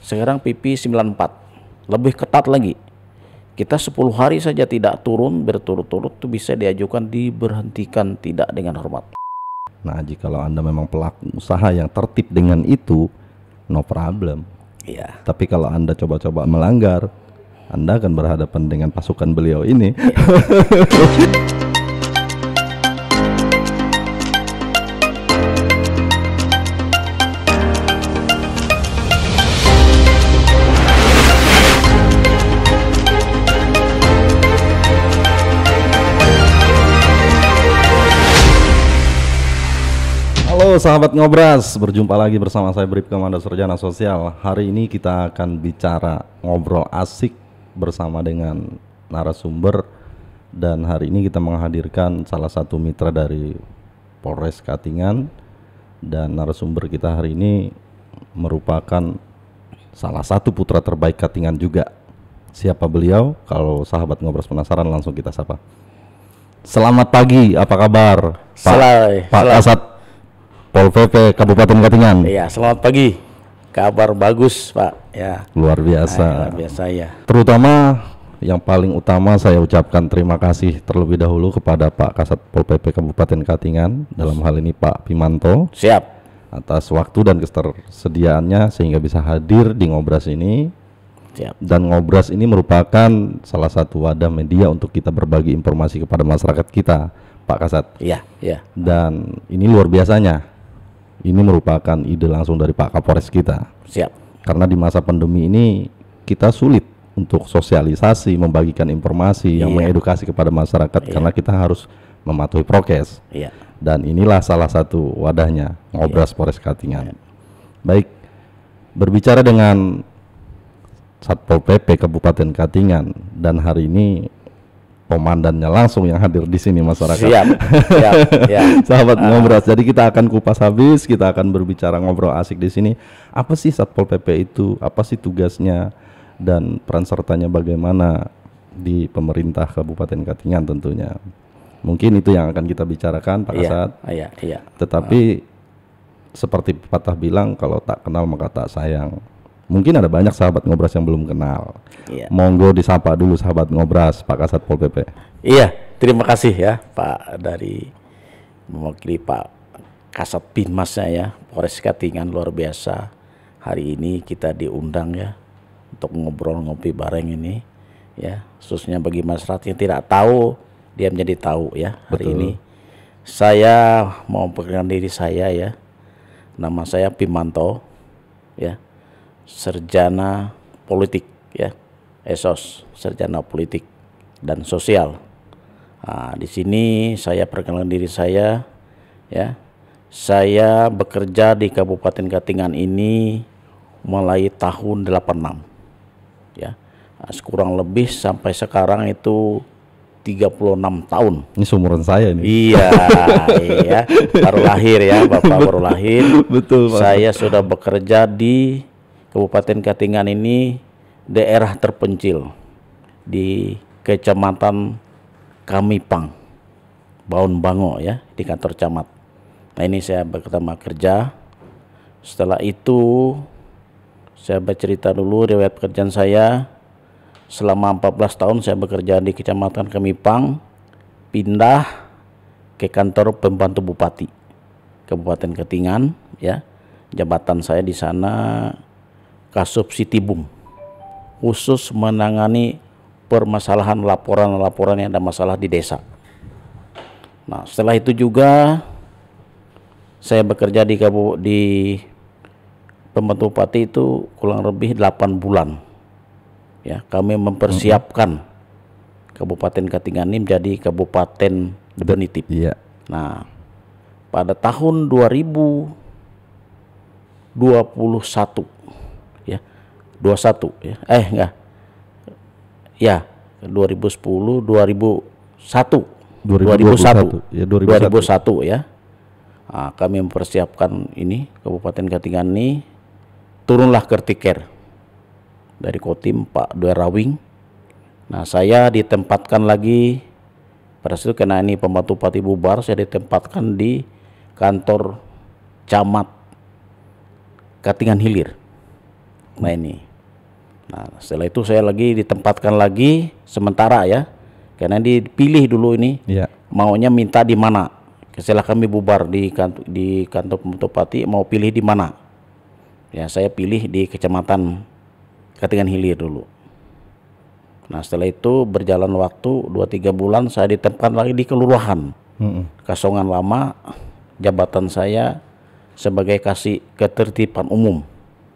Sekarang PP 94 lebih ketat lagi. Kita 10 hari saja tidak turun berturut-turut itu bisa diajukan diberhentikan tidak dengan hormat. Nah, jikalau Anda memang pelaku usaha yang tertib dengan itu, no problem. Iya. Tapi kalau Anda coba-coba melanggar, Anda akan berhadapan dengan pasukan beliau ini. Halo sahabat Ngobras, berjumpa lagi bersama saya Bribka Manda Sarjana Sosial. Hari ini kita akan bicara ngobrol asik bersama dengan narasumber. Dan hari ini kita menghadirkan salah satu mitra dari Polres Katingan. Dan narasumber kita hari ini merupakan salah satu putra terbaik Katingan juga. Siapa beliau? Kalau sahabat Ngobras penasaran, langsung kita sapa. Selamat pagi, apa kabar Pak Kasat Pol PP Kabupaten Katingan? Iya, selamat pagi. Kabar bagus, Pak. Ya. Luar biasa. Luar biasa ya. Terutama yang paling utama saya ucapkan terima kasih terlebih dahulu kepada Pak Kasat Pol PP Kabupaten Katingan, dalam hal ini Pak Pimanto. Siap. Atas waktu dan ketersediaannya sehingga bisa hadir di Ngobras ini. Siap. Dan Ngobras ini merupakan salah satu wadah media untuk kita berbagi informasi kepada masyarakat kita, Pak Kasat. Iya, iya. Dan ini luar biasanya. Ini merupakan ide langsung dari Pak Kapolres kita. Siap. Karena di masa pandemi ini kita sulit untuk sosialisasi, membagikan informasi yang mengedukasi kepada masyarakat karena kita harus mematuhi prokes. Iya. Dan inilah salah satu wadahnya, Ngobras Polres Katingan. Baik, berbicara dengan Satpol PP Kabupaten Katingan, dan hari ini komandannya langsung yang hadir di sini, masyarakat. Siap. Siap. Ya. Sahabat Ngobras, jadi kita akan kupas habis, kita akan berbicara ngobrol asik di sini. Apa sih Satpol PP itu? Apa sih tugasnya dan peran sertanya bagaimana di pemerintah Kabupaten Katingan tentunya. Mungkin itu yang akan kita bicarakan, Pak Kasat. Iya, iya. Tetapi seperti pepatah bilang, kalau tak kenal maka tak sayang. Mungkin ada banyak sahabat Ngobras yang belum kenal. Iya. Monggo disapa dulu sahabat Ngobras, Pak Kasat Pol PP. Iya, terima kasih ya Pak, dari mewakili Pak Kasat Binmasnya ya, Polres Katingan. Luar biasa. Hari ini kita diundang ya untuk ngobrol ngopi bareng ini ya, khususnya bagi masyarakat yang tidak tahu, dia menjadi tahu ya. Hari ini saya mau memperkenalkan diri saya ya. Nama saya Pimanto ya. Sarjana politik ya, ESOS, sarjana politik dan sosial. Nah, di sini saya perkenalkan diri saya ya. Saya bekerja di Kabupaten Katingan ini mulai tahun 86 ya. Nah, kurang lebih sampai sekarang itu 36 tahun. Ini seumuran saya ini. Iya, iya. Baru lahir ya, Bapak baru lahir. Betul, Pak. Saya sudah bekerja di Kabupaten Katingan ini, daerah terpencil di Kecamatan Kamipang, Baun Bango ya, di kantor camat. Nah, ini saya pertama kerja. Setelah itu saya bercerita dulu riwayat pekerjaan saya. Selama 14 tahun saya bekerja di Kecamatan Kamipang, pindah ke kantor pembantu Bupati Kabupaten Katingan ya. Jabatan saya di sana Kasubsitibum, khusus menangani permasalahan laporan-laporan yang ada masalah di desa. Nah, setelah itu juga saya bekerja di pembantu bupati itu kurang lebih 8 bulan. Ya, kami mempersiapkan Kabupaten Katingan ini menjadi kabupaten definitif. Iya. Nah, pada tahun 2021 ya, 21 ya, enggak ya, 2010 2001 ya, 2001 ya. Nah, kami mempersiapkan ini Kabupaten Katingan ini, turunlah kertiker dari Kotim Pak Dwi Rawing. Nah, saya ditempatkan lagi pada situ karena ini pembantu bupati bubar, saya ditempatkan di kantor camat Katingan Hilir. Nah ini. Nah setelah itu saya lagi ditempatkan lagi sementara ya, karena dipilih dulu ini Iya. maunya minta di mana. Setelah kami bubar di kantor Bupati mau pilih di mana. Ya saya pilih di Kecamatan Katingan Hilir dulu. Nah setelah itu berjalan waktu 2-3 bulan saya ditempatkan lagi di kelurahan Kasongan Lama, jabatan saya sebagai kasih ketertiban umum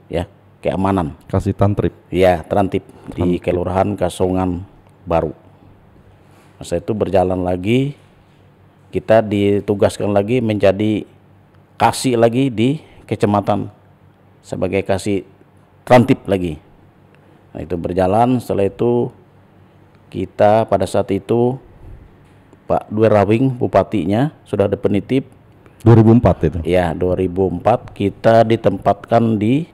ya, keamanan Kasih tantrip. ya, terantip di kelurahan Kasongan Baru. Nah, setelah itu berjalan lagi, kita ditugaskan lagi menjadi kasih lagi di kecamatan sebagai kasih terantip lagi. Nah itu berjalan. Setelah itu kita pada saat itu Pak Dwi Rawing bupatinya sudah definitif 2004 itu. ya, 2004 kita ditempatkan di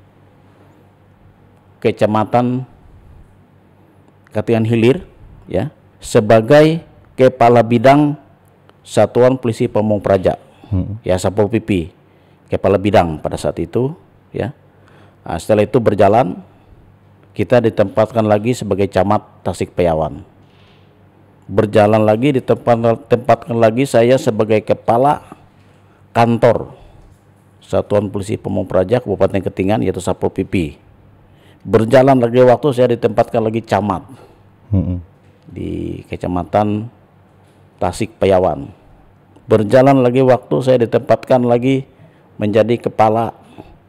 Kecamatan Katingan Hilir ya sebagai kepala bidang Satuan Polisi Pamong Praja ya, Satpol PP, kepala bidang pada saat itu ya. Nah, setelah itu berjalan kita ditempatkan lagi sebagai camat Tasik Piawan. Berjalan lagi ditempatkan lagi saya sebagai kepala kantor Satuan Polisi Pamong Praja Kabupaten Katingan yaitu Satpol PP. Berjalan lagi waktu saya ditempatkan lagi camat di Kecamatan Tasik Piawan. Berjalan lagi waktu saya ditempatkan lagi menjadi kepala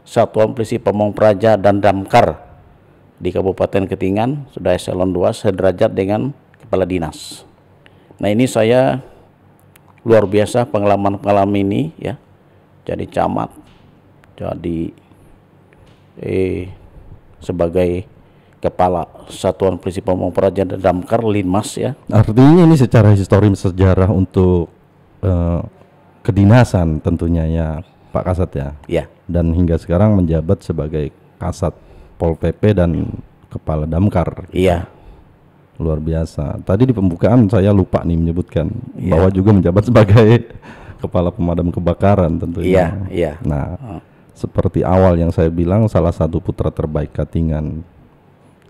Satuan Polisi Pamong Praja dan Damkar di Kabupaten Katingan, sudah eselon 2 sederajat dengan kepala dinas. Nah ini saya luar biasa pengalaman ini ya, jadi camat, jadi sebagai kepala Satuan Polisi Pamong Praja dan Damkar Linmas ya. Artinya ini secara historis sejarah untuk kedinasan tentunya ya Pak Kasat ya. Ya. Dan hingga sekarang menjabat sebagai Kasat Pol PP dan Kepala Damkar. Iya. Luar biasa. Tadi di pembukaan saya lupa nih menyebutkan bahwa juga menjabat sebagai Kepala Pemadam Kebakaran tentunya. Iya, iya. Nah, seperti awal yang saya bilang salah satu putra terbaik Katingan.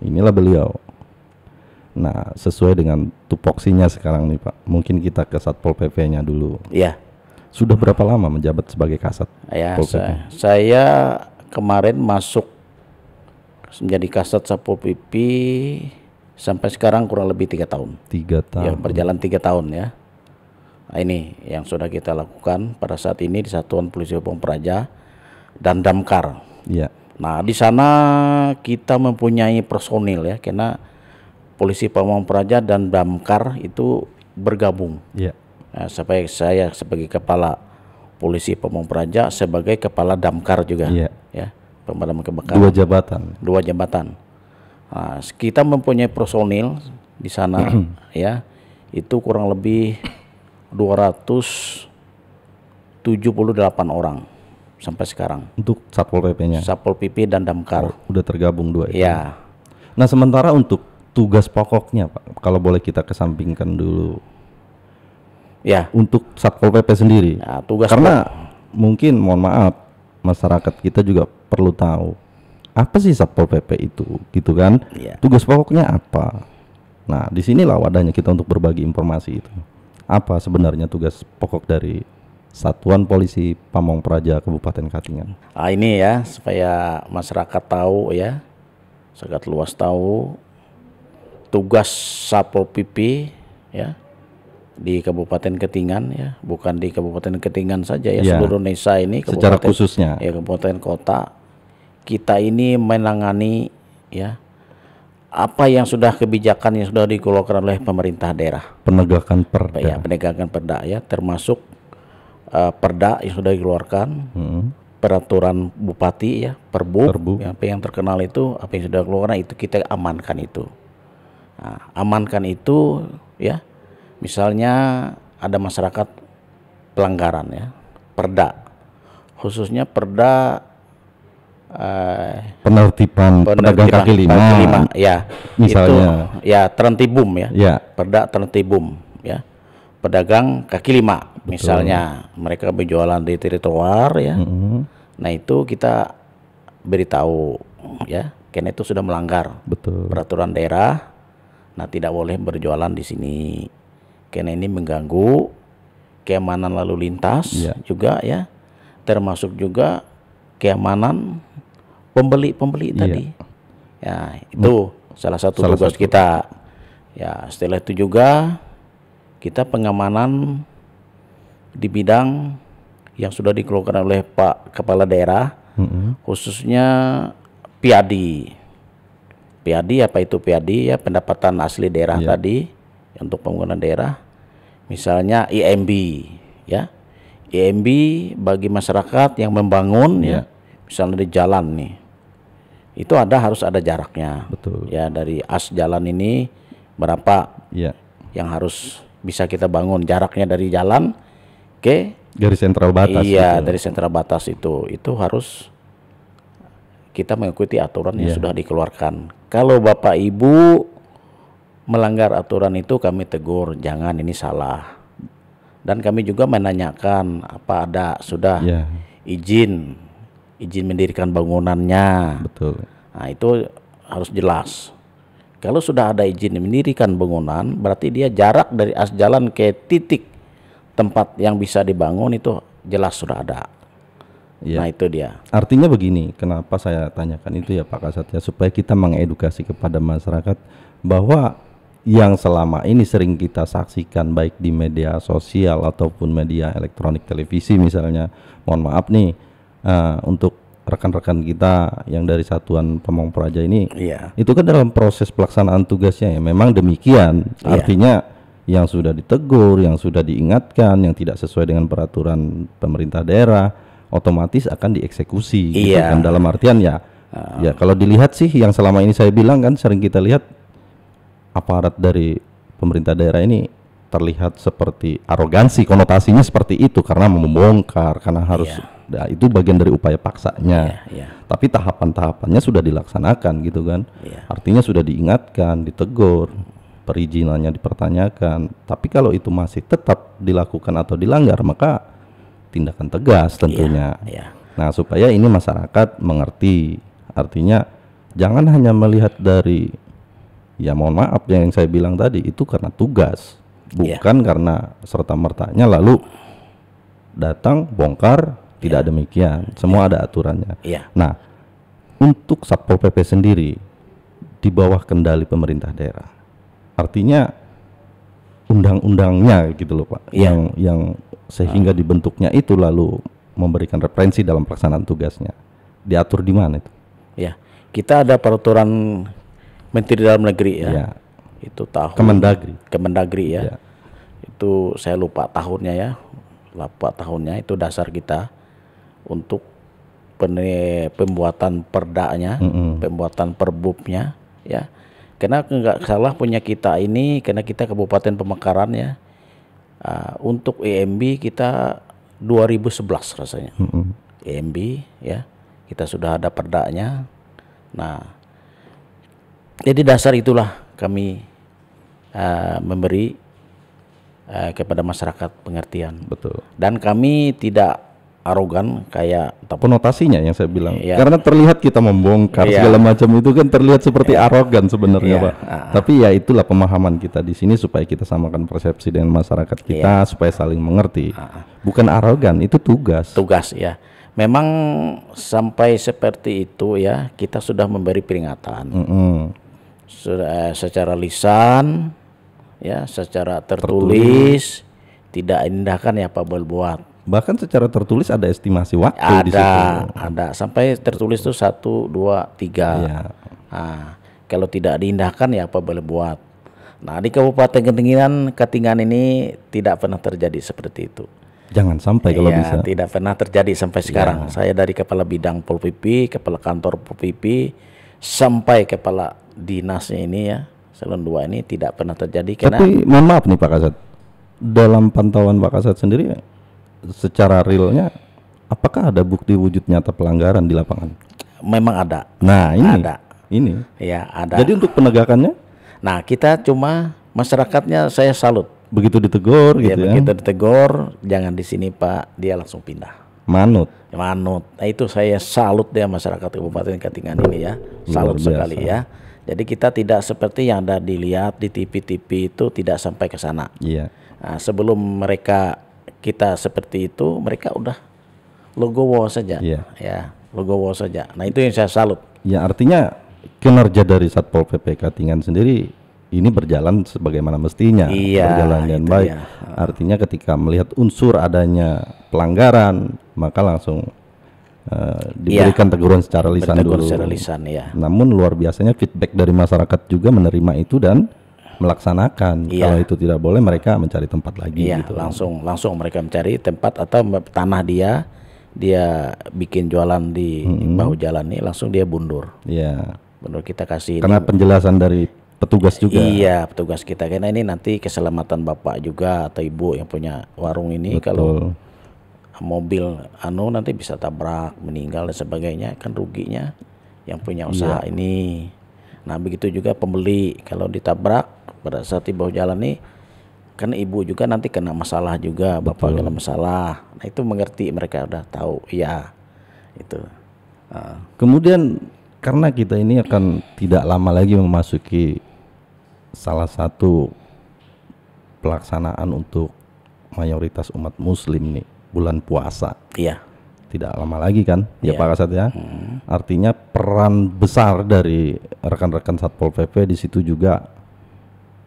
Inilah beliau. Nah, sesuai dengan tupoksinya sekarang nih Pak. Mungkin kita ke Satpol PP-nya dulu. Iya. Sudah berapa lama menjabat sebagai Kasat? Ya, Pol PP? saya kemarin masuk menjadi Kasat Satpol PP sampai sekarang kurang lebih 3 tahun. 3 tahun. Ya, berjalan 3 tahun ya. Nah, ini yang sudah kita lakukan pada saat ini di Satuan Polisi Pamong Praja dan Damkar. Iya. Nah, di sana kita mempunyai personil ya, karena Polisi Pamong Praja dan Damkar itu bergabung. Iya. Nah, sampai saya sebagai kepala Polisi Pamong Praja, sebagai kepala Damkar juga. Iya. Ya, pemadam kebakaran. 2 jabatan. 2 jabatan. Nah, kita mempunyai personil di sana ya, itu kurang lebih 278 orang sampai sekarang. Untuk Satpol PP-nya. Satpol PP dan Damkar. Udah tergabung 2 itu. Ya. Nah, sementara untuk tugas pokoknya Pak, kalau boleh kita kesampingkan dulu. Ya. Untuk Satpol PP sendiri. Nah, tugas Karena mungkin mohon maaf masyarakat kita juga perlu tahu apa sih Satpol PP itu, gitu kan? Iya. Tugas pokoknya apa? Nah, disinilah wadahnya kita untuk berbagi informasi itu. Apa sebenarnya tugas pokok dari Satuan Polisi Pamong Praja Kabupaten Katingan? Nah, ini ya supaya masyarakat tahu ya, masyarakat luas tahu tugas Satpol PP ya di Kabupaten Katingan ya, bukan di Kabupaten Katingan saja ya, Ya. seluruh Indonesia ini Secara kabupaten khususnya. ya, kabupaten kota kita ini menangani ya apa yang sudah kebijakan yang sudah dikeluarkan oleh pemerintah daerah. Penegakan perda. Ya, penegakan perda ya, termasuk perda yang sudah dikeluarkan, peraturan bupati ya, Perbu. Ya, apa yang terkenal itu, apa yang sudah dikeluarkan itu kita amankan itu. Nah, amankan itu ya, misalnya ada masyarakat pelanggaran ya, perda, khususnya perda Penertiban pedagang kaki lima. ya, Misalnya. itu ya terentibum ya, Ya. perda terentibum ya, pedagang kaki lima. Misalnya mereka berjualan di trotoar ya, nah itu kita beritahu ya, karena itu sudah melanggar Betul. peraturan daerah. Nah, tidak boleh berjualan di sini karena ini mengganggu keamanan lalu lintas juga ya, termasuk juga keamanan pembeli tadi. Ya, itu salah satu tugas kita. Ya, setelah itu juga kita pengamanan di bidang yang sudah dikeluarkan oleh Pak Kepala Daerah, khususnya PAD. PAD apa itu PAD ya, pendapatan asli daerah tadi untuk pembangunan daerah. Misalnya IMB ya. IMB bagi masyarakat yang membangun ya, misalnya di jalan nih. Itu harus ada jaraknya. Betul. Ya, dari as jalan ini berapa yang harus bisa kita bangun, jaraknya dari jalan ke garis sentral batas. Iya, dari sentral batas itu harus kita mengikuti aturan yang sudah dikeluarkan. Kalau Bapak Ibu melanggar aturan itu kami tegur, jangan, ini salah. Dan kami juga menanyakan apa ada sudah izin mendirikan bangunannya. Betul. Nah, itu harus jelas. Kalau sudah ada izin mendirikan bangunan, berarti dia jarak dari as jalan ke titik tempat yang bisa dibangun itu jelas sudah ada. Nah, itu dia. Artinya begini, kenapa saya tanyakan itu ya Pak Kasat ya, supaya kita mengedukasi kepada masyarakat bahwa yang selama ini sering kita saksikan baik di media sosial ataupun media elektronik televisi misalnya, mohon maaf nih untuk rekan-rekan kita yang dari Satuan Pamong Praja ini, itu kan dalam proses pelaksanaan tugasnya ya memang demikian. Artinya yang sudah ditegur, yang sudah diingatkan, yang tidak sesuai dengan peraturan pemerintah daerah, otomatis akan dieksekusi. Gitu kan, dalam artian ya kalau dilihat sih yang selama ini saya bilang kan sering kita lihat aparat dari pemerintah daerah ini terlihat seperti arogansi, konotasinya seperti itu karena membongkar, karena harus itu bagian dari upaya paksanya. Tapi tahapan-tahapannya sudah dilaksanakan gitu kan. Artinya sudah diingatkan, ditegur, perizinannya dipertanyakan. Tapi kalau itu masih tetap dilakukan atau dilanggar, maka tindakan tegas tentunya. Nah, supaya ini masyarakat mengerti. Artinya jangan hanya melihat dari mohon maaf yang saya bilang tadi itu karena tugas, bukan karena serta-mertanya lalu datang bongkar. Tidak demikian, semua ada aturannya. Nah, untuk Satpol PP sendiri di bawah kendali pemerintah daerah, artinya undang-undangnya gitu loh Pak, yang sehingga dibentuknya itu lalu memberikan referensi dalam pelaksanaan tugasnya, diatur di mana itu? Ya, kita ada peraturan Menteri Dalam Negeri itu tahun Kemendagri ya. Itu saya lupa tahunnya itu dasar kita untuk pembuatan perdanya, pembuatan perbubnya ya. Karena nggak salah punya kita ini, karena kita Kabupaten Pemekaran ya, untuk EMB kita 2011 rasanya. EMB ya, kita sudah ada perdanya. Nah, jadi dasar itulah kami memberi kepada masyarakat pengertian. Betul. Dan kami tidak arogan kayak konotasinya yang saya bilang. Karena terlihat kita membongkar segala macam itu kan terlihat seperti arogan sebenarnya Pak. Tapi ya itulah pemahaman kita di sini supaya kita samakan persepsi dengan masyarakat kita supaya saling mengerti. Bukan arogan, itu tugas. Tugas ya. Memang sampai seperti itu ya, kita sudah memberi peringatan. Secara lisan ya, secara tertulis. Tidak indahkan ya Pak berbuat. Bahkan secara tertulis ada estimasi waktu di situ. Ada sampai tertulis tuh 1, 2, 3. Nah, kalau tidak diindahkan ya apa boleh buat. Nah, di Kabupaten Katingan ini tidak pernah terjadi seperti itu. Jangan sampai kalau bisa. Tidak pernah terjadi sampai sekarang. Saya dari kepala bidang Pol PP, kepala kantor Pol PP, sampai kepala dinasnya ini ya, Salon 2 ini tidak pernah terjadi. Tapi mohon maaf nih Pak Kasat, dalam pantauan Pak Kasat sendiri secara realnya apakah ada bukti wujud nyata pelanggaran di lapangan? Memang ada. Nah, ini. Ya, ada. Jadi untuk penegakannya? Nah, kita cuma masyarakatnya saya salut. Begitu ditegur gitu ya. Begitu ditegur, jangan di sini Pak, dia langsung pindah. manut. manut. Nah, itu saya salut ya masyarakat Kabupaten Katingan ini ya, salut Luar sekali biasa. ya. Jadi kita tidak seperti yang ada dilihat di TV-TV itu, tidak sampai ke sana. Iya. Nah, sebelum kita seperti itu, mereka udah legowo saja, Iya. ya legowo saja. Nah itu yang saya salut. Ya artinya kinerja dari Satpol PP Katingan sendiri ini berjalan sebagaimana mestinya, Iya, berjalan dengan itu baik. dia. Artinya ketika melihat unsur adanya pelanggaran, maka langsung diberikan teguran secara lisan Bertegur dulu. secara lisan ya. Namun luar biasanya feedback dari masyarakat juga menerima itu dan melaksanakan. Iya. Kalau itu tidak boleh, mereka mencari tempat lagi. Iya, gitu. langsung mereka mencari tempat atau tanah dia bikin jualan di bahu jalan nih, langsung dia bundur. Iya. Bundur kita kasih ini. Karena penjelasan dari petugas juga. Iya, petugas kita, karena ini nanti keselamatan bapak juga atau ibu yang punya warung ini. Kalau mobil nanti bisa tabrak, meninggal dan sebagainya, kan ruginya yang punya usaha ini. Nah begitu juga pembeli, kalau ditabrak pada saat di bawah jalan nih, kan ibu juga nanti kena masalah juga, bapak kena masalah. Nah itu mengerti, mereka udah tahu. Iya itu. Kemudian karena kita ini akan tidak lama lagi memasuki salah satu pelaksanaan untuk mayoritas umat muslim nih, bulan puasa. Iya. Tidak lama lagi kan, ya Iya. Pak Kasat ya. Artinya peran besar dari rekan-rekan Satpol PP di situ juga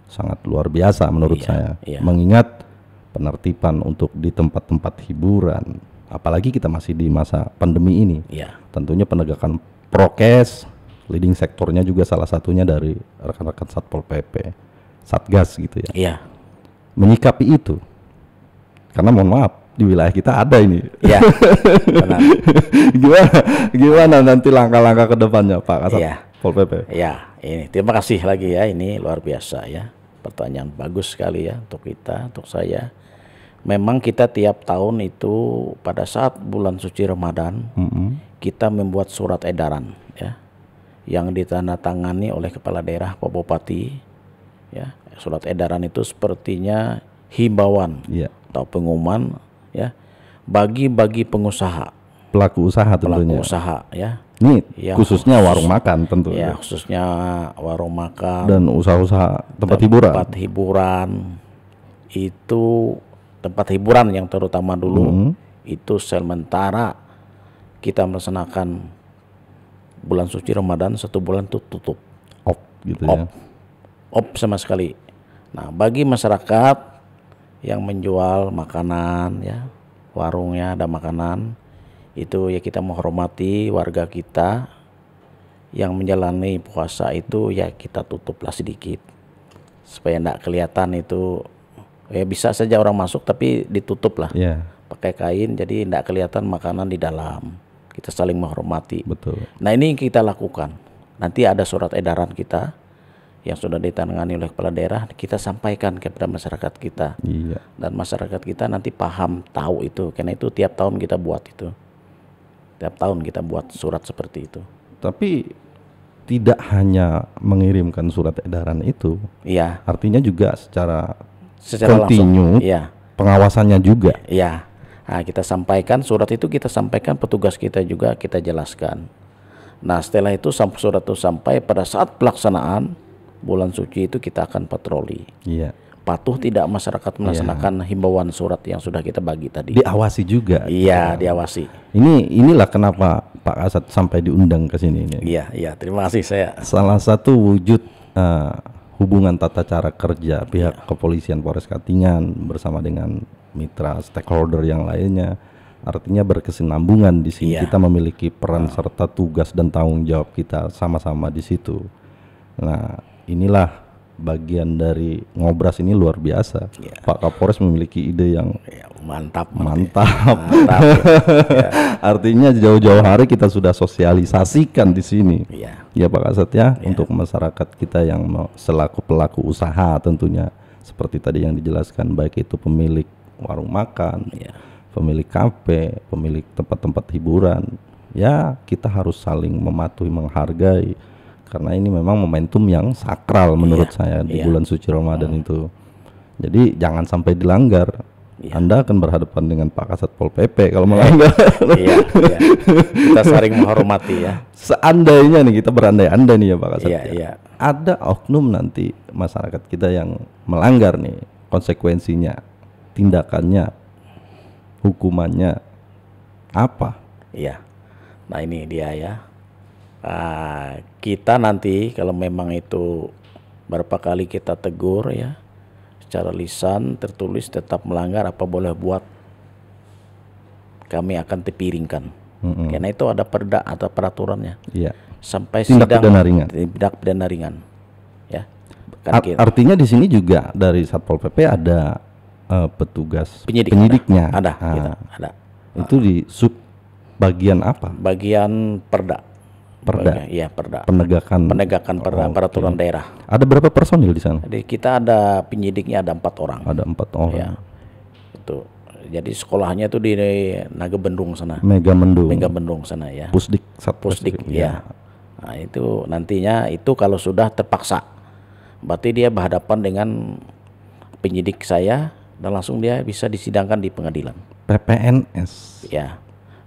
sangat luar biasa menurut saya. iya. Mengingat penertiban untuk di tempat-tempat hiburan, apalagi kita masih di masa pandemi ini. Iya. Tentunya penegakan prokes, leading sektornya juga salah satunya dari rekan-rekan Satpol PP, Satgas gitu ya. Iya. Menyikapi itu, karena mohon maaf di wilayah kita ada ini. Iya. Benar. gimana nanti langkah-langkah ke depannya Pak Kasat Iya. Pol PP? Ya, ini terima kasih lagi ya, ini luar biasa ya. Pertanyaan bagus sekali ya untuk kita, untuk saya. Memang kita tiap tahun itu pada saat bulan suci Ramadan, kita membuat surat edaran ya, yang ditandatangani oleh kepala daerah, Pak Bupati ya. Surat edaran itu sepertinya himbauan Iya. atau pengumuman ya bagi pengusaha, Pelaku usaha tentunya. pelaku usaha ya. Ini Yang khususnya warung makan tentu. Ya, khususnya warung makan Dan usaha-usaha tempat hiburan. tempat hiburan itu, tempat hiburan yang terutama dulu itu sementara kita melaksanakan bulan suci Ramadan 1 bulan itu tutup, Op gitu ya. op sama sekali. Nah bagi masyarakat yang menjual makanan ya, warungnya ada makanan, itu ya kita menghormati warga kita yang menjalani puasa itu, ya kita tutuplah sedikit supaya enggak kelihatan itu. Ya bisa saja orang masuk tapi ditutup lah Iya, pakai kain, jadi enggak kelihatan makanan di dalam. Kita saling menghormati. betul. Nah ini kita lakukan. Nanti ada surat edaran kita yang sudah ditangani oleh kepala daerah, kita sampaikan kepada masyarakat kita. Iya. Dan masyarakat kita nanti paham, tahu itu. Karena itu tiap tahun kita buat itu. Tiap tahun kita buat surat seperti itu. Tapi tidak hanya mengirimkan surat edaran itu, Iya, artinya juga secara secara langsung. continue Iya, pengawasannya juga. iya. Nah, kita sampaikan surat itu, kita sampaikan petugas kita juga, kita jelaskan. Nah, setelah itu surat itu sampai pada saat pelaksanaan bulan suci itu kita akan patroli. Iya. Patuh tidak masyarakat melaksanakan himbauan surat yang sudah kita bagi tadi. Diawasi juga. Iya, diawasi. Inilah kenapa Pak Kasat sampai diundang ke sini ini. Iya, terima kasih saya. Salah satu wujud hubungan tata cara kerja pihak kepolisian Polres Katingan bersama dengan mitra stakeholder yang lainnya, artinya berkesinambungan di sini. Iya. Kita memiliki peran serta tugas dan tanggung jawab kita sama-sama di situ. Nah, inilah bagian dari Ngobras ini luar biasa. Iya. Pak Kapolres memiliki ide yang Ya, mantap. mantap. Mantap. Ya. Artinya jauh-jauh hari kita sudah sosialisasikan di sini. Iya. Ya Pak Kasat ya, untuk masyarakat kita yang selaku pelaku usaha tentunya seperti tadi yang dijelaskan, baik itu pemilik warung makan, Iya. pemilik kafe, pemilik tempat-tempat hiburan, ya kita harus saling mematuhi, menghargai, karena ini memang momentum yang sakral menurut saya di bulan suci Ramadan itu. Jadi jangan sampai dilanggar. Iya. Anda akan berhadapan dengan Pak Kasat Pol PP kalau melanggar. Iya, iya. Kita saling menghormati ya. Seandainya nih kita berandai-andai nih ya Pak Kasat, Iya, ya, iya. ada oknum nanti masyarakat kita yang melanggar nih, konsekuensinya, tindakannya, hukumannya apa? Iya. Nah ini dia ya. Kita nanti kalau memang itu berapa kali kita tegur ya, secara lisan tertulis tetap melanggar apa boleh buat, kami akan tepiringkan. Karena itu ada perda atau peraturannya. Iya. Sampai Tindak sidang pidana ringan. tindak pidana ringan. Ya. Kan kira. Artinya di sini juga dari Satpol PP ada petugas Penyidik penyidiknya. Ada, Ah, gitu, ada. Itu di sub bagian apa? Bagian perda. Perda. Iya, perda. Penegakan. Penegakan perda, Oke. peraturan daerah. Ada berapa personil di sana? Jadi kita ada penyidiknya ada 4 orang. Ada 4 orang. Ya. Itu. Jadi sekolahnya itu di Naga Bendung sana. Mega Mendung. Mega Bendung sana ya. Pusdik Satpol Pusdik PP. ya. Nah, itu nantinya itu kalau sudah terpaksa. Berarti dia berhadapan dengan penyidik saya dan langsung dia bisa disidangkan di pengadilan. PPNS. Ya.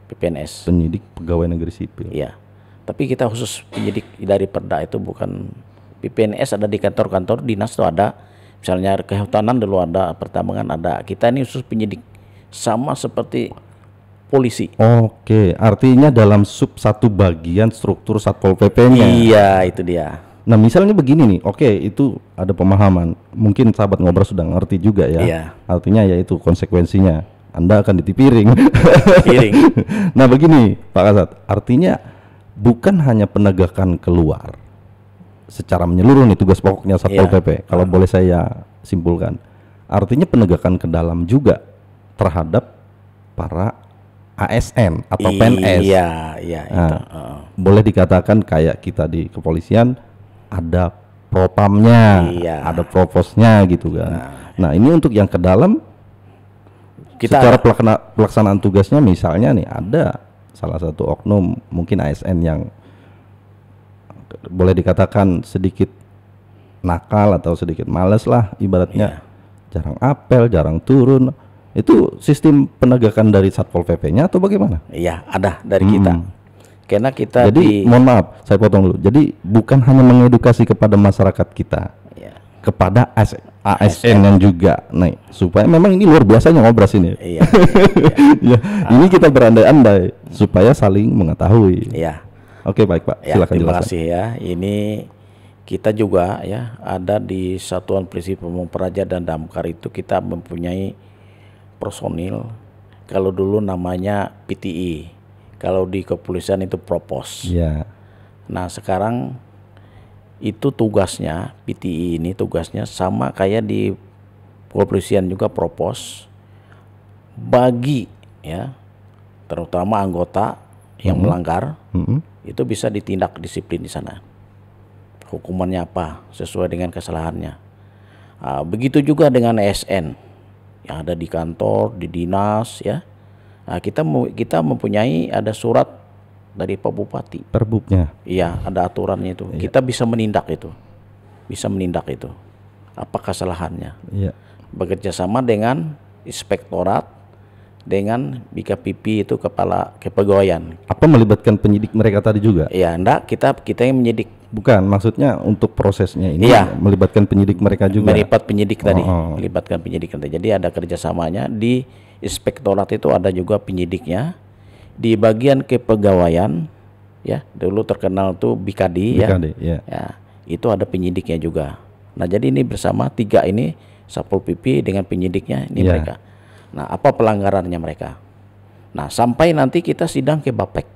PPNS. Penyidik Pegawai Negeri Sipil. Ya. Tapi kita khusus penyidik dari Perda itu bukan PPNS, ada di kantor-kantor dinas tuh ada. Misalnya kehutanan dulu ada, pertambangan ada. Kita ini khusus penyidik sama seperti polisi. Oke, artinya dalam sub satu bagian struktur Satpol PP-nya. Iya, itu dia. Nah, misalnya begini nih. Oke, itu ada pemahaman. Mungkin sahabat ngobrol sudah ngerti juga ya. Iya. Artinya yaitu konsekuensinya Anda akan ditipiring. Piring. Nah, begini Pak Kasat. Artinya bukan hanya penegakan keluar secara menyeluruh nih tugas pokoknya Satpol Iya. PP. Kalau boleh saya simpulkan. Artinya penegakan ke dalam juga terhadap para ASN atau PNS. Iya, iya itu. Nah, boleh dikatakan kayak kita di kepolisian ada propamnya, Iya. ada proposnya gitu kan. Nah, ini untuk yang ke dalam Kita secara pelaksanaan tugasnya misalnya nih ada salah satu oknum mungkin ASN yang boleh dikatakan sedikit nakal atau sedikit males lah ibaratnya, jarang apel, jarang turun. Itu sistem penegakan dari Satpol PP-nya atau bagaimana? iya, ada dari kita. Karena kita Jadi mohon maaf, saya potong dulu. Jadi bukan hanya mengedukasi kepada masyarakat kita, Iya. kepada ASN yang juga naik, supaya memang ini luar biasanya ngobras ini. Iya. Ya, ini kita berandai-andai supaya saling mengetahui. Iya. Oke, baik Pak, Ya, silakan terima jelaskan. kasih ya. Ini kita juga ya ada di Satuan Polisi Pamung Praja dan Damkar itu kita mempunyai personil. Kalau dulu namanya PTI, kalau di kepolisian itu Propos. Ya, Nah sekarang itu tugasnya PTI ini tugasnya sama kayak di kepolisian juga Propos, bagi ya terutama anggota yang melanggar itu bisa ditindak disiplin di sana. Hukumannya apa sesuai dengan kesalahannya. Begitu juga dengan ASN yang ada di kantor, di dinas ya. Nah, kita mempunyai ada surat dari Pak Bupati. perbuknya. Iya, ada aturannya itu. Kita bisa menindak itu. Bisa menindak itu. Apa kesalahannya? Iya. Bekerja sama dengan inspektorat, dengan BKPP itu kepala kepegawaian. Apa melibatkan penyidik mereka tadi juga? Iya, enggak, kita yang menyidik. Bukan, maksudnya untuk prosesnya ini Iya. melibatkan penyidik mereka juga. Melibat penyidik tadi, Oh. melibatkan penyidik tadi. Jadi ada kerjasamanya di inspektorat itu ada juga penyidiknya. Di bagian kepegawaian, ya dulu terkenal tuh BKD, ya. BKD, ya. Ya, itu ada penyidiknya juga. Nah jadi ini bersama 3 ini Satpol PP dengan penyidiknya ini Iya. mereka. Nah apa pelanggarannya mereka? Nah sampai nanti kita sidang ke Bapek.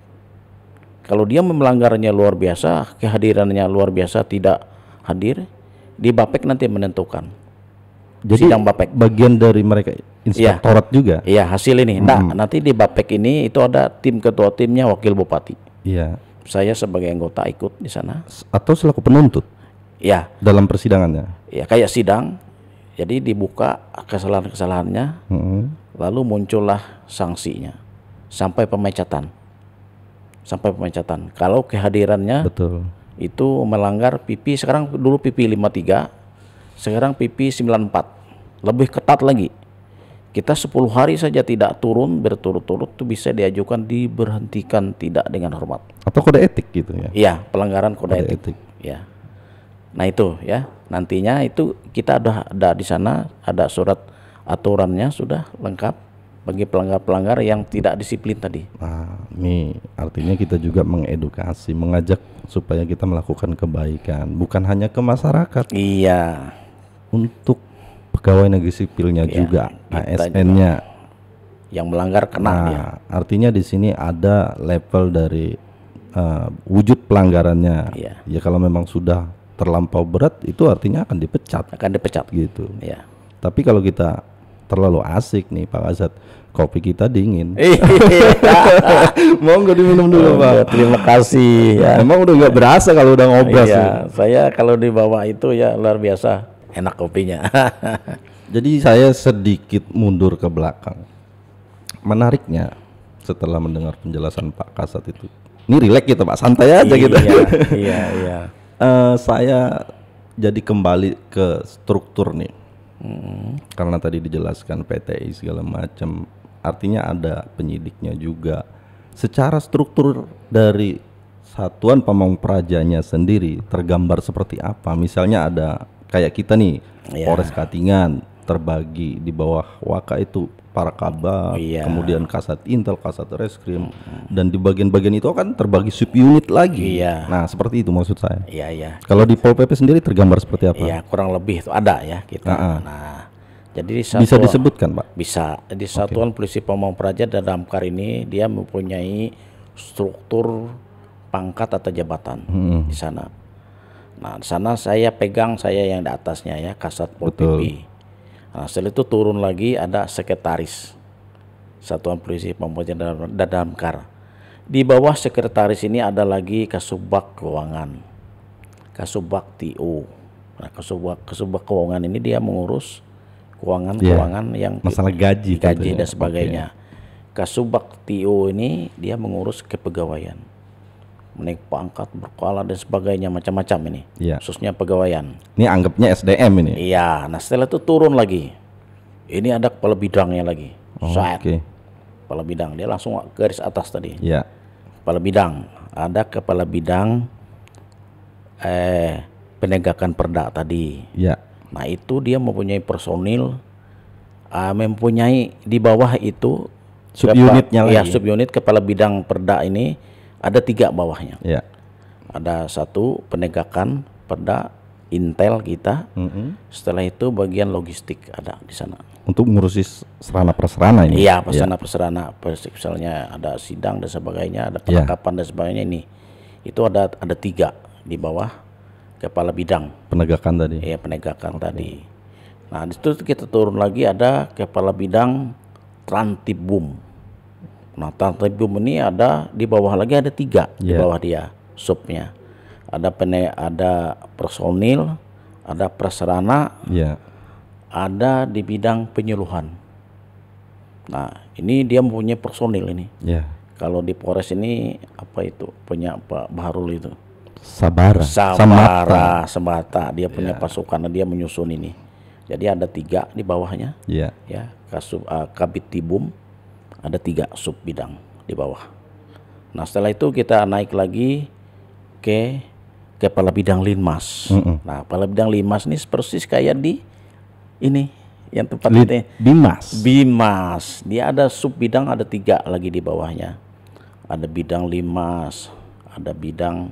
Kalau dia melanggarnya luar biasa, kehadirannya luar biasa tidak hadir, di Bapek nanti menentukan. Jadi Sidang Bapek. bagian dari mereka inspektorat juga. Iya hasil ini. Nah nanti di Bapek ini itu ada tim ketua timnya wakil bupati. Iya. Saya sebagai anggota ikut di sana. Atau selaku penuntut Ya, dalam persidangannya. ya kayak sidang. Jadi dibuka kesalahan-kesalahannya, lalu muncullah sanksinya sampai pemecatan. Sampai pemecatan. Kalau kehadirannya Betul. itu melanggar PP, sekarang dulu PP 53, sekarang PP 94. Lebih ketat lagi. Kita 10 hari saja tidak turun berturut-turut itu bisa diajukan diberhentikan tidak dengan hormat. Atau kode etik gitu ya? Iya, pelanggaran kode etik. Ya. Nah itu ya, nantinya itu kita ada di sana ada surat aturannya sudah lengkap bagi pelanggar-pelanggar yang tidak disiplin tadi. Nah, ini artinya kita juga mengedukasi, mengajak supaya kita melakukan kebaikan, bukan hanya ke masyarakat, Iya, untuk pegawai negeri sipilnya Iya, juga, kita ASN-nya. yang melanggar kena dia. Nah, artinya di sini ada level dari wujud pelanggarannya. Iya. Ya kalau memang sudah terlampau berat, itu artinya akan dipecat Akan dipecat. gitu. Iya. Tapi kalau kita terlalu asik nih Pak Kasat, kopi kita dingin. Monggo diminum dulu Pak. Terima kasih ya. Emang udah nggak berasa kalau udah ngobras. Iya, saya kalau di bawah itu ya luar biasa enak kopinya. Jadi saya sedikit mundur ke belakang. Menariknya setelah mendengar penjelasan Pak Kasat itu, ini rileks gitu Pak, santai aja gitu. Iya. Saya jadi kembali ke struktur nih, karena tadi dijelaskan PTI segala macam, artinya ada penyidiknya juga. Secara struktur dari Satuan Pamong Prajanya sendiri tergambar seperti apa? Misalnya ada kayak kita nih, Iya. Polres Katingan terbagi di bawah Waka itu para Kabak, Iya. kemudian Kasat Intel, Kasat Reskrim, dan di bagian-bagian itu kan terbagi subunit lagi. Iya. Nah seperti itu maksud saya. Iya. Kalau di Pol PP sendiri tergambar seperti apa? Iya, kurang lebih itu ada ya kita. Nah, jadi di Bisa disebutkan Pak? Bisa. Di Satuan Polisi Pamong Praja dan Damkar ini dia mempunyai struktur pangkat atau jabatan di sana. Nah, di sana saya yang di atasnya ya, Kasat Pol PP. Nah, setelah itu turun lagi ada sekretaris Satuan Polisi Pamong Praja dan Damkar. Di bawah sekretaris ini ada lagi Kasubag Keuangan, Kasubag TO. Nah, Kasubag Keuangan ini dia mengurus keuangan yang masalah gaji dan sebagainya. Kasubag TO ini dia mengurus kepegawaian, menaik pangkat, berkala dan sebagainya macam-macam ini. Iya. Khususnya pegawaian. Ini anggapnya SDM ini. Iya, nah setelah itu turun lagi. Ini ada kepala bidangnya lagi. Oke. Kepala bidang dia langsung garis atas tadi. Ya. Kepala bidang, ada kepala bidang penegakan perda tadi. Ya. Nah itu dia mempunyai personil, mempunyai di bawah itu Subunitnya ya, lagi. subunit kepala bidang perda ini ada 3 bawahnya. Ya. Ada 1 penegakan perda intel kita. Setelah itu bagian logistik ada di sana. Untuk ngurusi serana prasarana ini. Iya, prasarana, misalnya ada sidang dan sebagainya, ada penangkapan dan sebagainya ini. Itu ada 3 di bawah kepala bidang. Penegakan tadi. Iya, penegakan tadi. Nah, di situ kita turun lagi ada kepala bidang Trantibum. Nah, Trantibum ini ada di bawah lagi ada 3 di bawah dia subnya. Ada personil, ada prasarana, ada di bidang penyuluhan. Nah, ini dia mempunyai personil ini. Ya. Kalau di Polres ini apa itu punya Pak Bahrul itu? Sabara. Sembata. Dia punya pasukan, dia menyusun ini. Jadi ada 3 di bawahnya. Iya. Ya, Kabit Tibum ada 3 sub bidang di bawah. Nah, setelah itu kita naik lagi ke kepala bidang Linmas. Nah, kepala bidang Linmas ini persis kayak di ini yang tempat ini. Bimas. Dia ada sub bidang ada 3 lagi di bawahnya. Ada bidang Linmas, ada bidang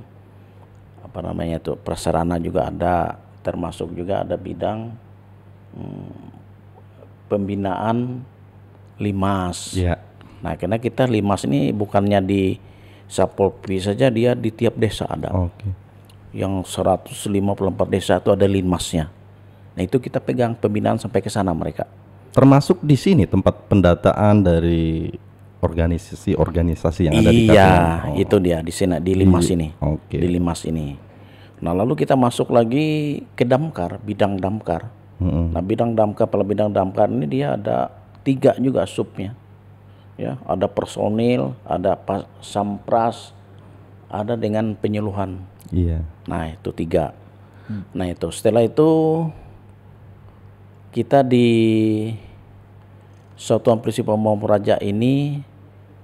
apa namanya itu prasarana juga ada, termasuk juga ada bidang pembinaan Limas. Nah, karena kita Limas ini bukannya di Satpol PP saja, dia di tiap desa ada. Yang 154 desa itu ada Linmasnya. Nah, itu kita pegang pembinaan sampai ke sana mereka. Termasuk di sini tempat pendataan dari organisasi yang ada di Katingan. Iya, itu dia di sini di Limas ini. Di Limas ini. Nah, lalu kita masuk lagi ke Damkar, bidang Damkar. Nah, bidang Damkar, kepala bidang Damkar ini dia ada 3 juga subnya. Ya, ada personil, ada sampras, ada dengan penyuluhan. Iya. Nah, itu 3. Nah, itu setelah itu kita di Satuan Polisi Pamong Praja ini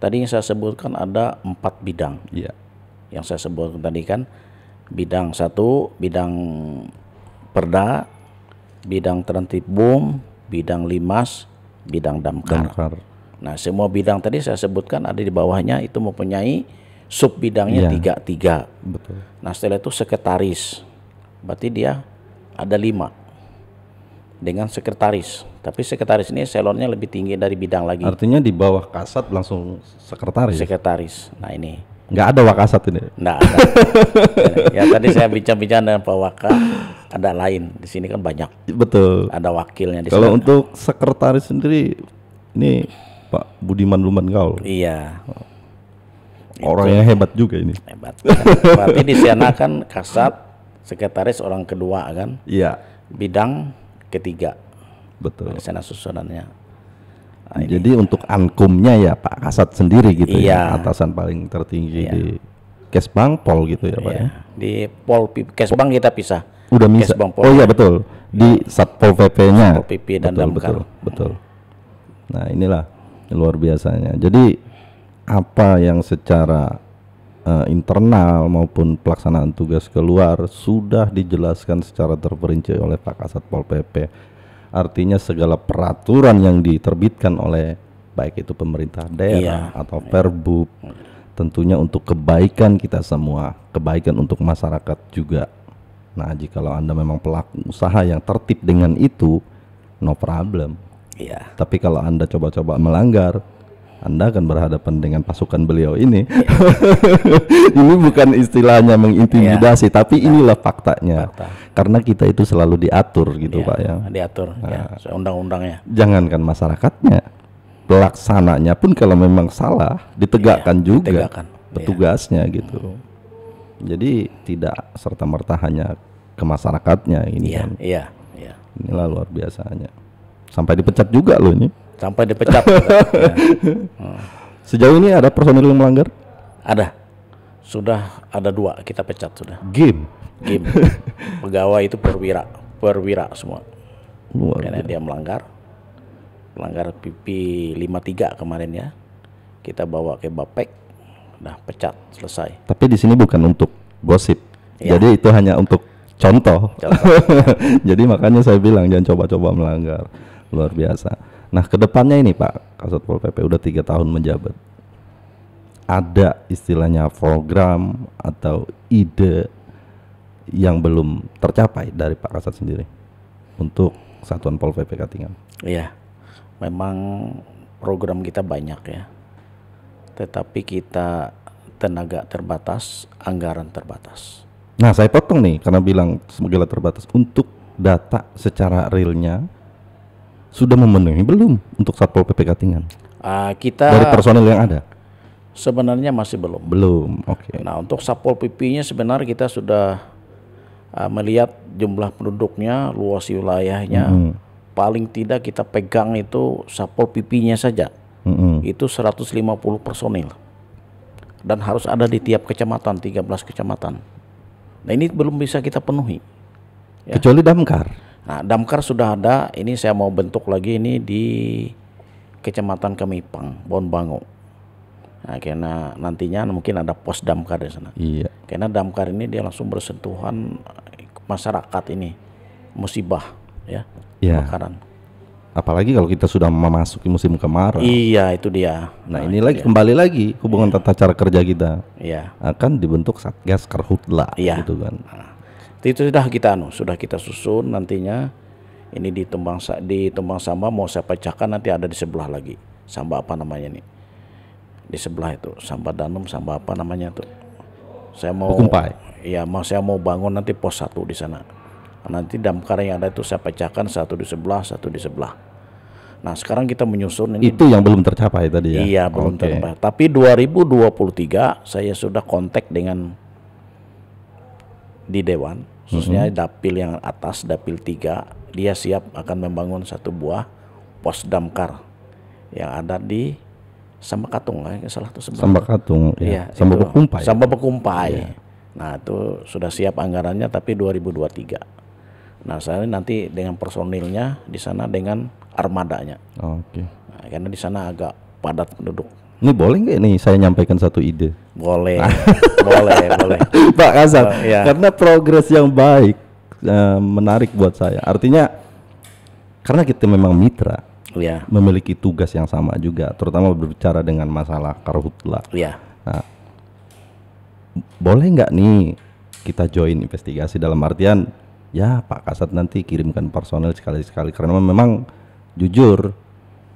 tadi yang saya sebutkan ada 4 bidang. Iya. Yang saya sebutkan tadi kan bidang 1, bidang perda, bidang tertib umum, bidang limas, bidang damkar. Nah, semua bidang tadi saya sebutkan ada di bawahnya itu mempunyai sub bidangnya tiga. Betul. Nah, setelah itu sekretaris. Berarti dia ada 5 dengan sekretaris. Tapi sekretaris ini eselonnya lebih tinggi dari bidang lagi. Artinya di bawah Kasat langsung sekretaris. Sekretaris. Nah, ini nggak ada Wakasat ini. nggak ada. Ya tadi saya bincang-bincang dengan Pak Waka, ada lain. Di sini kan banyak. Betul. Ada wakilnya di Kalau sana. untuk sekretaris sendiri ini Pak Budiman Lumanggaul. Iya. Orang yang hebat juga ini. Hebat. Berarti di sana kan Kasat, sekretaris orang kedua kan, Iya. bidang ketiga. Betul. Di sana susunannya. Nah, ini. Jadi untuk ankumnya ya Pak Kasat sendiri gitu Iya. ya, atasan paling tertinggi Iya. di Kesbang Pol gitu ya Pak Iya. ya. Di Pol Kesbang kita pisah. Udah bisa. Kesbang Pol. Oh iya betul. Di Satpol PP-nya. Satpol PP dan betul, Damkar. betul. Nah, inilah luar biasanya. Jadi apa yang secara internal maupun pelaksanaan tugas keluar sudah dijelaskan secara terperinci oleh Pak Kasat Pol PP. Artinya segala peraturan yang diterbitkan oleh baik itu pemerintah daerah atau Perbub tentunya untuk kebaikan kita semua, kebaikan untuk masyarakat juga. Nah, jikalau Anda memang pelaku usaha yang tertib dengan itu, no problem. Iya. Tapi kalau Anda coba-coba melanggar, Anda akan berhadapan dengan pasukan beliau ini. Ini bukan istilahnya mengintimidasi, tapi inilah faktanya. Fakta. Karena kita itu selalu diatur gitu Pak ya. Diatur ya, undang-undangnya. Jangankan masyarakatnya, pelaksananya pun kalau memang salah ditegakkan juga ditegakkan. petugasnya gitu. Jadi tidak serta-merta hanya ke masyarakatnya ini kan. Iya. Inilah luar biasanya. Sampai dipecat juga loh ini. Sampai dipecat. Ya. Sejauh ini ada personil yang melanggar? Ada. Sudah ada 2 kita pecat sudah. Game. Pegawai itu perwira semua. Luar Karena dia melanggar PP 53 kemarin ya. Kita bawa ke Bapek, udah pecat, selesai. Tapi di sini bukan untuk gosip. Ya. Jadi itu hanya untuk contoh. Jadi makanya saya bilang jangan coba-coba melanggar. Luar biasa. Nah, kedepannya ini Pak Kasat Pol PP udah 3 tahun menjabat. Ada istilahnya program atau ide yang belum tercapai dari Pak Kasat sendiri untuk Satuan Pol PP Katingan? Iya, memang program kita banyak ya. Tetapi kita tenaga terbatas, anggaran terbatas. Nah, saya potong nih karena bilang segala terbatas. Untuk data secara realnya sudah memenuhi belum untuk Satpol PP Katingan? Kita Dari personil yang ada? sebenarnya masih belum. Belum, oke. Nah, untuk Satpol PP-nya sebenarnya kita sudah melihat jumlah penduduknya, luas wilayahnya. Paling tidak kita pegang itu Satpol PP-nya saja. Itu 150 personil. Dan harus ada di tiap kecamatan, 13 kecamatan. Nah, ini belum bisa kita penuhi. Ya. Kecuali damkar. Nah, damkar sudah ada. Ini saya mau bentuk lagi ini di Kecamatan Kamipang, Bonbango. Nah, karena nantinya mungkin ada pos damkar di sana. Iya. Karena damkar ini dia langsung bersentuhan masyarakat ini, musibah ya, kebakaran. Apalagi kalau kita sudah memasuki musim kemarau. Iya, itu dia. Nah, ini lagi kembali lagi hubungan tata cara kerja kita. Iya. Akan dibentuk Satgas Karhutla gitu kan. Nah, itu sudah kita susun nantinya. Ini di Tumbang Samba mau saya pecahkan, nanti ada di sebelah lagi. Samba apa namanya nih? Di sebelah itu, Samba Danum, Samba apa namanya tuh? Saya mau Bekumpai. Iya, saya mau bangun nanti pos 1 di sana. Nanti damkar yang ada itu saya pecahkan, 1 di sebelah, 1 di sebelah. Nah, sekarang kita menyusun ini. Itu yang belum tercapai tadi ya. Iya, belum tercapai. Tapi 2023 saya sudah kontak dengan di Dewan, khususnya Dapil yang atas, Dapil 3, dia siap akan membangun 1 buah pos damkar yang ada di Sambakatung, salah tuh sebelah. Sambakatung, iya, Samba Bekumpai. Samba Bekumpai. Iya. Nah, itu sudah siap anggarannya, tapi 2023. Nah, saya nanti dengan personilnya di sana dengan armadanya. Oke. karena di sana agak padat penduduk. Ini boleh nggak nih saya nyampaikan satu ide? Boleh, boleh. Pak Kasat, Iya. karena progres yang baik menarik buat saya. Artinya karena kita memang mitra, Iya, memiliki tugas yang sama juga, terutama berbicara dengan masalah karhutla. iya, Nah, boleh nggak nih kita join investigasi dalam artian ya Pak Kasat nanti kirimkan personel sekali-sekali, karena memang jujur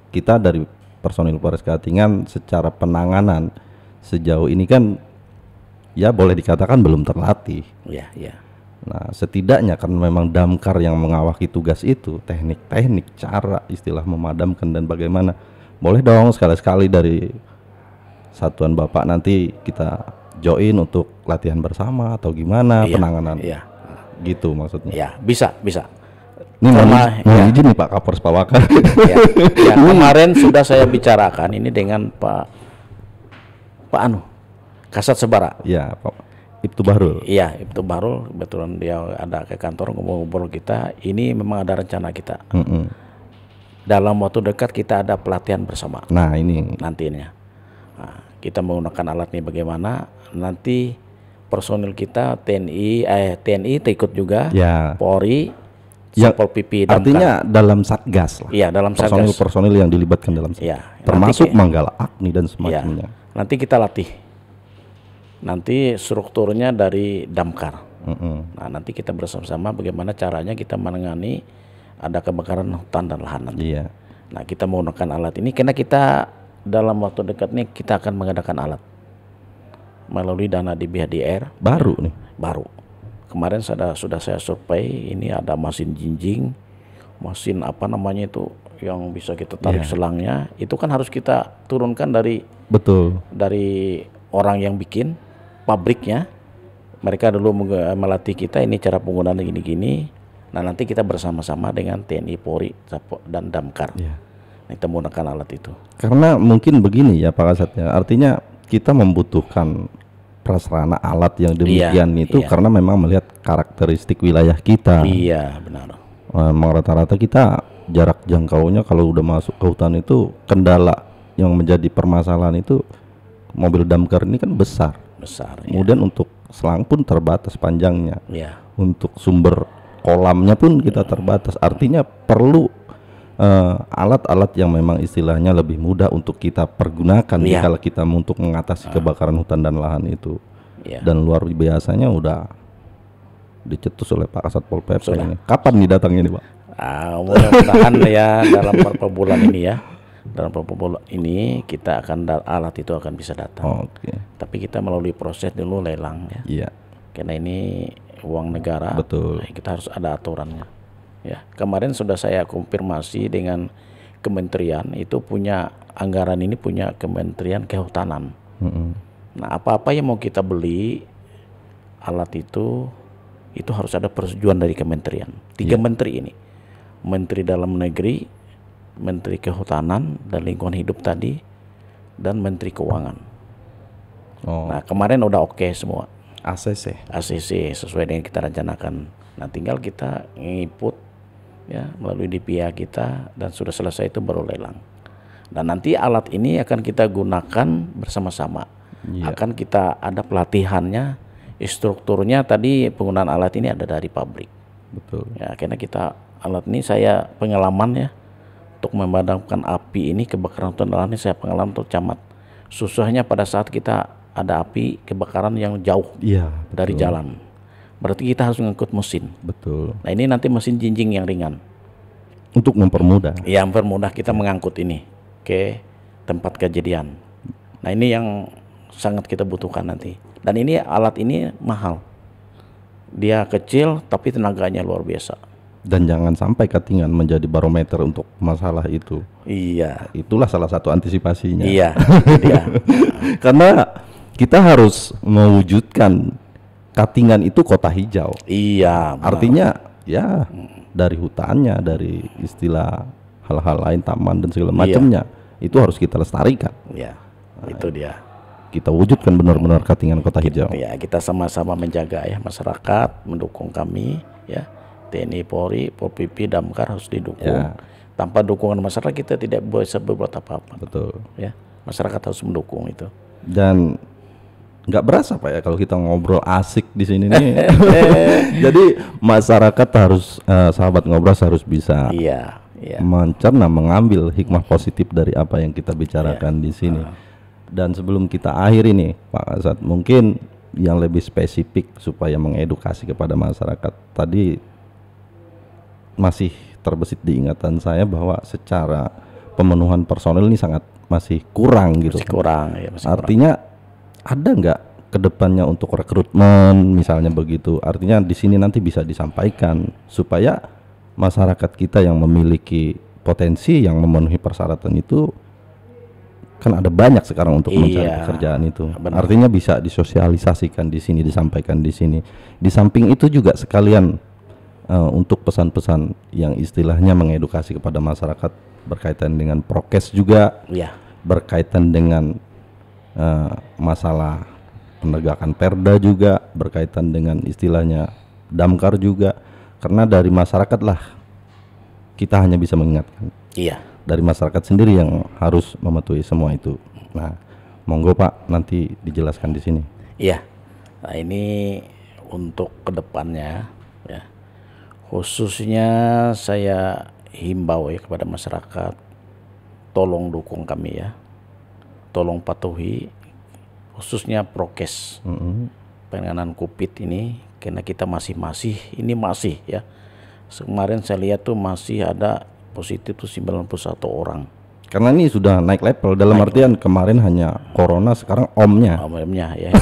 kita dari personil Polres Katingan secara penanganan sejauh ini kan ya boleh dikatakan belum terlatih. iya. Nah, setidaknya karena memang damkar yang mengawaki tugas itu, teknik-teknik, cara, istilah memadamkan dan bagaimana, boleh dong sekali-sekali dari satuan Bapak nanti kita join untuk latihan bersama atau gimana Iya, penanganan, iya. gitu maksudnya. Ya, bisa. Ini Karena- mau ya. izin nih Pak Kapolres Pawaka. Ya, kemarin sudah saya bicarakan ini dengan Pak Kasat Sebara. Ya Pak, itu baru. Iya, itu baru kebetulan dia ada ke kantor ngobrol kita. Ini memang ada rencana kita. Dalam waktu dekat kita ada pelatihan bersama Nah ini, nantinya. Nah, kita menggunakan alat ini bagaimana? Nanti personil kita TNI ikut juga, ya Polri, Ya, Satpol PP, Damkar. artinya dalam satgas lah. Iya, dalam Satgas. Personil-personil yang dilibatkan dalam satgas. Iya, Termasuk nanti- Manggala Agni dan Iya, semacamnya. nanti kita latih. Nanti strukturnya dari Damkar. Nah, nanti kita bersama-sama bagaimana caranya kita menangani ada kebakaran hutan dan lahan nanti. Iya. Nah, kita menggunakan alat ini karena kita dalam waktu dekat ini kita akan mengadakan alat melalui dana di BHDR Baru nih. baru. Kemarin sudah saya survei, ini ada mesin jinjing, mesin apa namanya itu yang bisa kita tarik selangnya, itu kan harus kita turunkan Betul. dari orang yang bikin pabriknya. Mereka dulu melatih kita ini cara penggunaan gini-gini. Nah, nanti kita bersama-sama dengan TNI, Polri, dan Damkar. Iya. Kita menggunakan alat itu. Karena mungkin begini ya Pak Kasat ya. Artinya kita membutuhkan prasarana alat yang demikian itu iya. karena memang melihat karakteristik wilayah kita. Iya, benar. Memang rata-rata kita jarak jangkaunya kalau udah masuk ke hutan itu kendala yang menjadi permasalahan itu mobil damkar ini kan besar. Besar. Kemudian untuk selang pun terbatas panjangnya. Ya. Untuk sumber kolamnya pun kita terbatas. Artinya perlu alat-alat yang memang istilahnya lebih mudah untuk kita pergunakan Iya. kalau kita untuk mengatasi kebakaran hutan dan lahan itu. Ya. Dan luar biasanya udah dicetus oleh Pak Kasat Pol PP Sudah. ini. Kapan nih datangnya nih Pak? Mudah-mudahan ya dalam beberapa bulan ini ya. Dalam beberapa bulan ini kita akan alat itu akan bisa datang. Oke. Tapi kita melalui proses dulu lelang ya. Iya. Karena ini uang negara. Betul. Kita harus ada aturannya. Ya, kemarin sudah saya konfirmasi dengan kementerian itu punya anggaran ini punya Kementerian Kehutanan. Nah, apa-apa yang mau kita beli alat itu harus ada persetujuan dari kementerian. 3 menteri ini. Menteri Dalam Negeri, Menteri Kehutanan dan Lingkungan Hidup tadi, dan Menteri Keuangan. Oh, Nah, kemarin udah oke semua. ACC. ACC sesuai dengan kita rencanakan. Nah, tinggal kita ngikut ya melalui DPA kita dan sudah selesai itu baru lelang. Dan nanti alat ini akan kita gunakan bersama-sama. Iya. Akan kita ada pelatihannya, strukturnya tadi penggunaan alat ini ada dari pabrik. Betul. Ya, karena kita alat ini saya pengalaman ya untuk memadamkan api ini kebakaran hutan dan lahan ini saya pengalaman untuk camat. Susahnya pada saat kita ada api kebakaran yang jauh Iya. dari jalan. Berarti kita harus mengangkut mesin. Betul. Nah, ini nanti mesin jinjing yang ringan. Untuk mempermudah. Yang mempermudah kita mengangkut ini ke tempat kejadian. Nah, ini yang sangat kita butuhkan nanti. Dan ini alat ini mahal. Dia kecil tapi tenaganya luar biasa. Dan jangan sampai Katingan menjadi barometer untuk masalah itu. Iya. Itulah salah satu antisipasinya. Iya. Itu dia. Karena kita harus mewujudkan Katingan itu kota hijau. Iya. benar. Artinya ya dari hutannya, dari istilah hal-hal lain taman dan segala macamnya itu harus kita lestarikan. Iya. Itu dia. Kita wujudkan benar-benar Katingan kota hijau. Ya, kita sama-sama menjaga ya masyarakat mendukung kami ya. TNI, Polri, Pol PP, Damkar harus didukung. Ya. Tanpa dukungan masyarakat kita tidak bisa berbuat apa-apa. Betul. Ya, masyarakat harus mendukung itu. Dan nggak berasa Pak ya kalau kita ngobrol asik di sini nih. Jadi masyarakat harus sahabat ngobras harus bisa Iya. mencerna, mengambil hikmah positif dari apa yang kita bicarakan di sini. Dan sebelum kita akhiri nih Pak Kasat, mungkin yang lebih spesifik supaya mengedukasi kepada masyarakat. Tadi masih terbesit di ingatan saya bahwa secara pemenuhan personil ini sangat masih kurang gitu. Masih kurang ya. Artinya ada nggak kedepannya untuk rekrutmen misalnya begitu? Artinya di sini nanti bisa disampaikan supaya masyarakat kita yang memiliki potensi yang memenuhi persyaratan itu kan ada banyak sekarang untuk mencari pekerjaan itu. Benar. Artinya bisa disosialisasikan di sini, disampaikan di sini. Di samping itu juga sekalian untuk pesan-pesan yang istilahnya mengedukasi kepada masyarakat berkaitan dengan prokes juga, berkaitan dengan masalah penegakan perda juga, berkaitan dengan istilahnya damkar juga, karena dari masyarakat lah kita hanya bisa mengingatkan. Dari masyarakat sendiri yang harus mematuhi semua itu. Nah, monggo Pak nanti dijelaskan di sini. Iya. Nah, ini untuk kedepannya ya. Khususnya saya himbau ya kepada masyarakat, tolong dukung kami ya. Tolong patuhi khususnya prokes penanganan COVID ini, karena kita masih ya. Kemarin saya lihat tuh masih ada positif tuh 91 orang. Karena ini sudah naik level dalam artian kemarin hanya corona, sekarang omnya ya.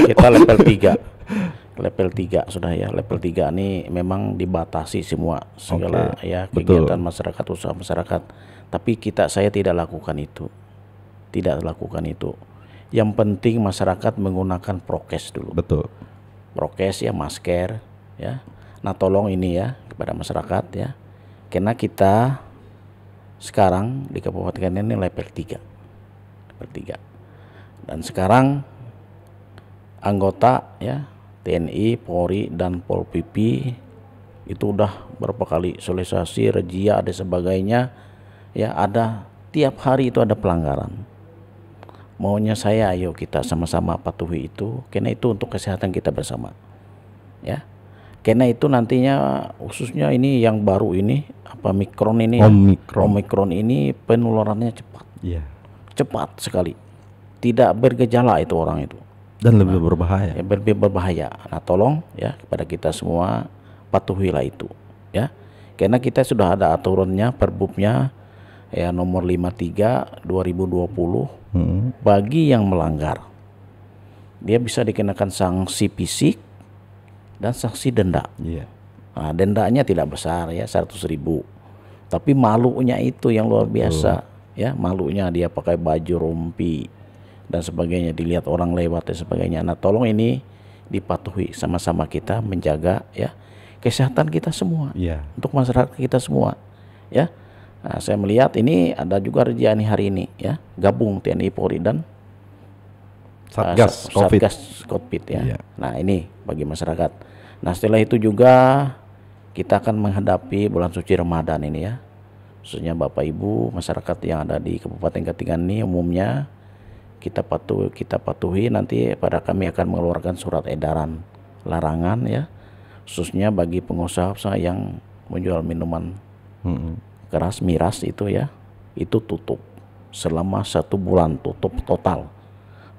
Kita level 3. Level 3 sudah ya. Level 3 ini memang dibatasi semua segala ya kegiatan masyarakat, usaha masyarakat. Tapi saya tidak lakukan itu. Tidak lakukan itu. Yang penting masyarakat menggunakan prokes dulu. Betul. Prokes ya, masker ya. Nah, tolong ini ya kepada masyarakat ya. Karena kita sekarang di kabupaten ini level 3. Level 3. Dan sekarang anggota ya TNI, Polri dan Pol PP itu udah berapa kali sosialisasi, rejia ada sebagainya ya, ada tiap hari itu ada pelanggaran. Maunya saya ayo kita sama-sama patuhi itu, karena itu untuk kesehatan kita bersama ya. Karena itu nantinya khususnya ini yang baru ini Omikron ini penularannya cepat. Cepat sekali. Tidak bergejala itu orang itu. Dan lebih berbahaya. Lebih berbahaya. Nah, tolong ya kepada kita semua patuhilah itu ya. Karena kita sudah ada aturannya, perbubnya ya nomor 53 2020 bagi yang melanggar. Dia bisa dikenakan sanksi fisik dan sanksi denda. Nah, dendanya tidak besar ya 100.000. Tapi malunya itu yang luar biasa ya, malunya dia pakai baju rompi dan sebagainya, dilihat orang lewat dan sebagainya. Nah, tolong ini dipatuhi sama-sama kita menjaga ya kesehatan kita semua, untuk masyarakat kita semua ya. Nah, saya melihat ini ada juga rejia hari ini ya, gabung TNI Polri dan Satgas COVID ya. Nah, ini bagi masyarakat. Nah, setelah itu juga kita akan menghadapi bulan suci Ramadan ini ya, khususnya Bapak Ibu masyarakat yang ada di Kabupaten Katingan ini umumnya kita patuhi nanti pada kami akan mengeluarkan surat edaran larangan ya, khususnya bagi pengusaha yang menjual minuman keras, miras itu ya, itu tutup selama 1 bulan, tutup total.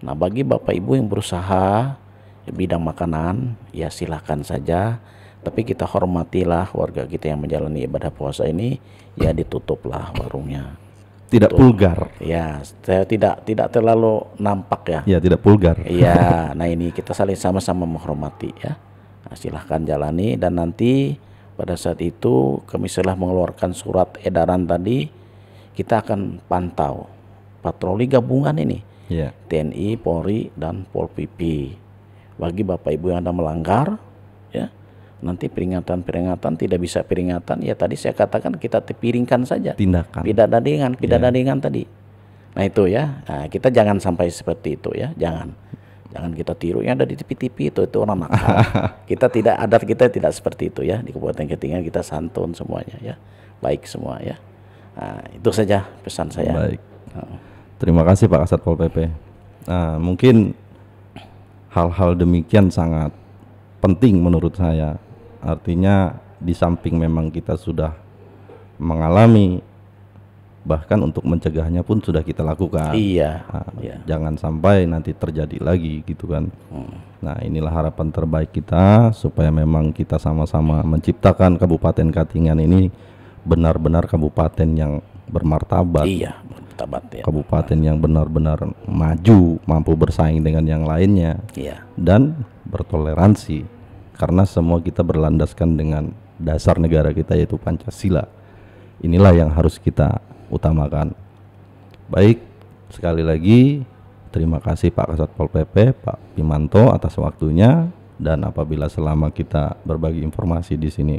Nah, bagi Bapak Ibu yang berusaha di bidang makanan ya silahkan saja, tapi kita hormatilah warga kita yang menjalani ibadah puasa ini ya, ditutuplah warungnya. Tidak vulgar. Ya, saya tidak terlalu nampak ya. Ya, tidak vulgar. Iya, nah ini kita saling sama-sama menghormati ya. Nah, silahkan jalani, dan nanti pada saat itu kami setelah mengeluarkan surat edaran tadi, kita akan pantau patroli gabungan ini. TNI, Polri dan Pol PP. Bagi Bapak Ibu yang ada melanggar ya, nanti peringatan tidak bisa peringatan ya, tadi saya katakan kita piringkan saja tindakan pidana ringan tadi. Nah, itu ya. Nah, kita jangan sampai seperti itu ya, jangan. Jangan kita tiru yang ada di TV-TV itu orang nakal. Kita tidak, adat kita tidak seperti itu ya. Di Kabupaten Katingan kita santun semuanya ya, baik semua ya. Nah, itu saja pesan saya. Baik. Terima kasih Pak Kasat Pol PP. Nah, mungkin hal-hal demikian sangat penting menurut saya. Artinya di samping memang kita sudah mengalami, bahkan untuk mencegahnya pun sudah kita lakukan. Iya. Jangan sampai nanti terjadi lagi gitu kan. Nah, inilah harapan terbaik kita supaya memang kita sama-sama menciptakan Kabupaten Katingan ini benar-benar kabupaten yang bermartabat. Iya, bermartabat ya. Kabupaten yang benar-benar maju, mampu bersaing dengan yang lainnya. Iya. Dan bertoleransi, karena semua kita berlandaskan dengan dasar negara kita yaitu Pancasila. Inilah yang harus kita utamakan. Baik, sekali lagi terima kasih Pak Kasat Pol PP, Pak Pimanto atas waktunya, dan apabila selama kita berbagi informasi di sini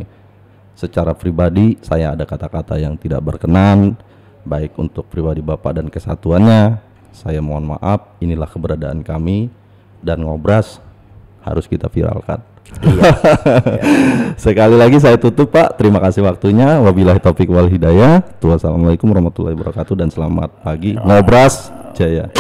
secara pribadi saya ada kata-kata yang tidak berkenan baik untuk pribadi Bapak dan kesatuannya, saya mohon maaf. Inilah keberadaan kami dan Ngobras harus kita viralkan. Iya. Sekali lagi saya tutup Pak, terima kasih waktunya. Wabillahi taufik wal hidayah. Wassalamualaikum warahmatullahi wabarakatuh dan selamat pagi. Ngobras Jaya.